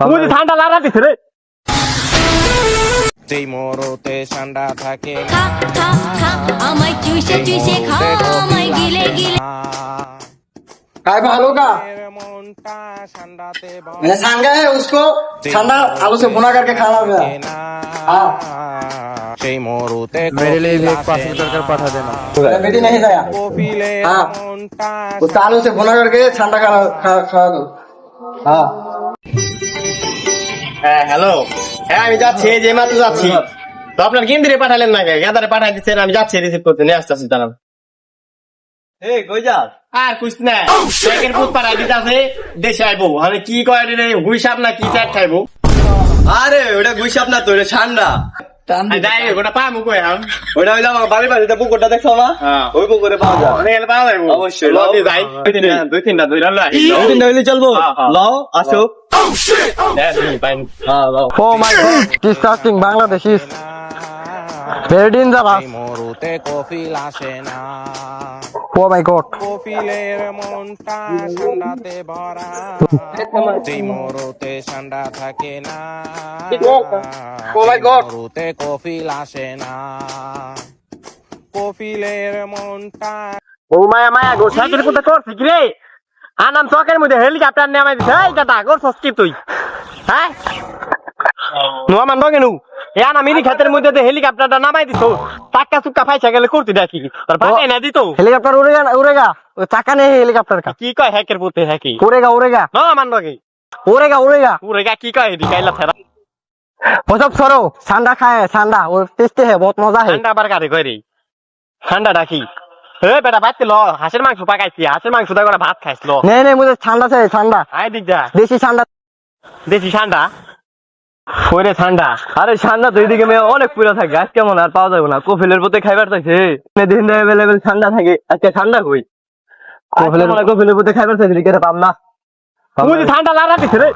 বুঝি ঠান্ডা লাগা দিছে রে যেই মরতে ঠান্ডা থাকে খা খা খা আমায় চুষে চুষে খা আমায় গিলে গিলে काय भालू का মনটা ঠান্ডাতে मैंने सांगा है उसको ठंडा आलू से भुना करके खाना होगा हाँ সেই মরতে मेरे लिए भी एक पार्सल कर पाठा देना बेटी नहीं दया কফিলে हाँ মনটা उसका आलू से भुना करके ठंडा खा दो हाँ হ্যাঁ হ্যালো হ্যাঁ আমি যাচ্ছি এই যে মাত্র যাচ্ছি তো আপনার কেন্দ্রে পাঠালেন না গাদারে পাঠাই দিচ্ছেন আমি যাচ্ছি রিসিভ করতে নিয়ে আসতেছি দাঁড়ান ए कोई जा আর কুছ না সেকেন্ড ফুড পাঠাই দিতে আছে দেশে আইবো আমি কি কয় রে গুইসাপ না কি চাট খাইবো আরে ওটা গুইসাপ না তো এটা ঠান্ডা যাই গোটা পা মুখ এখন ওটা হইলো আমার বাড়ির পাশে পুকুরটা দেখছো না ওই পুকুরে পাওয়া যায় অনেক পাওয়া যাইবো অবশ্যই লতি যাই দুই তিনটা দুই রান লাই দুই তিনটা হইলে চলবো লও আসো oh my God disgusting Bangladeshis very dangerous সেই মরতে কফিল আসে না ও মাই গড কফিলের মনটা ঠান্ডাতে ভরা যেই মরতে ঠান্ডা থাকে না Oh my God! মরতে কফিল আসে না কফিলের মনটা ও মায়া মায়া গো সাইকেল কোথা করছিস রে আনাম চকের মধ্যে হেলিকপ্টার নামাই দিছে এই দাদা করছস কি তুই হ্যাঁ নোয়া মান কেন এ আনা মিনি ক্ষেতের মধ্যে হেলিকপ্টারটা নামাই দিছো টাকা চুক্কা ফাইছা গেলে করতে দেখি তোর পাঠাই না দিত হেলিকপ্টার উড়েগা ওই টাকা নেই হেলিকপ্টার কা কি কয় হ্যাকের পুতে হ্যাকি উড়েগা না মান কি উড়েগা কি কয় এদি কাইলা ফেরা ওসব সরো ঠান্ডা খায় ঠান্ডা ও টেস্টে है बहुत मजा है ঠান্ডা বারকারে কই রে ঠান্ডা ডাকি এ বেটা বাইতে ল হাঁসের মাংস পাকাইছি হাঁসের মাংস দা করে ভাত খাইছ ল নেই মুঝে ঠান্ডা চাই ঠান্ডা আই দিক যা দেশি ঠান্ডা ওরে ঠান্ডা আরে ঠান্ডা তো এদিকে মেয়ে অনেক পুরো থাকে আজকে মনে আর পাওয়া যাবে না কফিলের পথে খাইবার চাইছে দিন অ্যাভেলেবেল ঠান্ডা থাকে আজকে ঠান্ডা কই কফিলের পথে খাইবার চাইছে কেটে পাম না মুঝে ঠান্ডা লাগা দিছে রে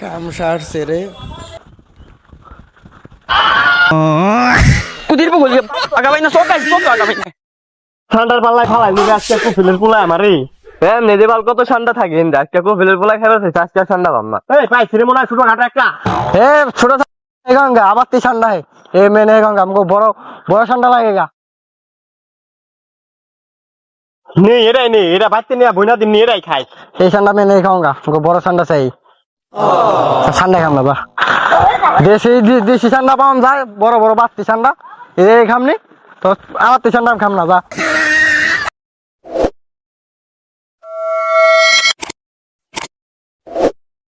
काम सार से रे কুদির বগল আগাবাই না সব আগাবাই না ঠান্ডার পাল্লায় ফালাই দিবে আজকে কফিলের পোলায় আমারে এমনি দেবাল কত ঠান্ডা থাকে আজকে কফিলের পোলায় খাইবার চাইছে আজকে ঠান্ডা পাম না এই পাইছি রে মনে হয় ছোট ঘাটা একটা ছোট गंगा আবার তে ঠান্ডা है ए मैंने गंगा हमको बड़ा बड़ा ठंडा लगेगा नहीं एरा बाते नहीं बुना दिन नहीं एराई खाई ये ठंडा मैं नहीं खाऊंगा हमको बड़ा ठंडा चाहिए ठंडा खाना बा देसी ठंडा पाम যায় বড় বড় বাতি ঠান্ডা এই খামনি তো আবার তে ঠান্ডা খাম না যা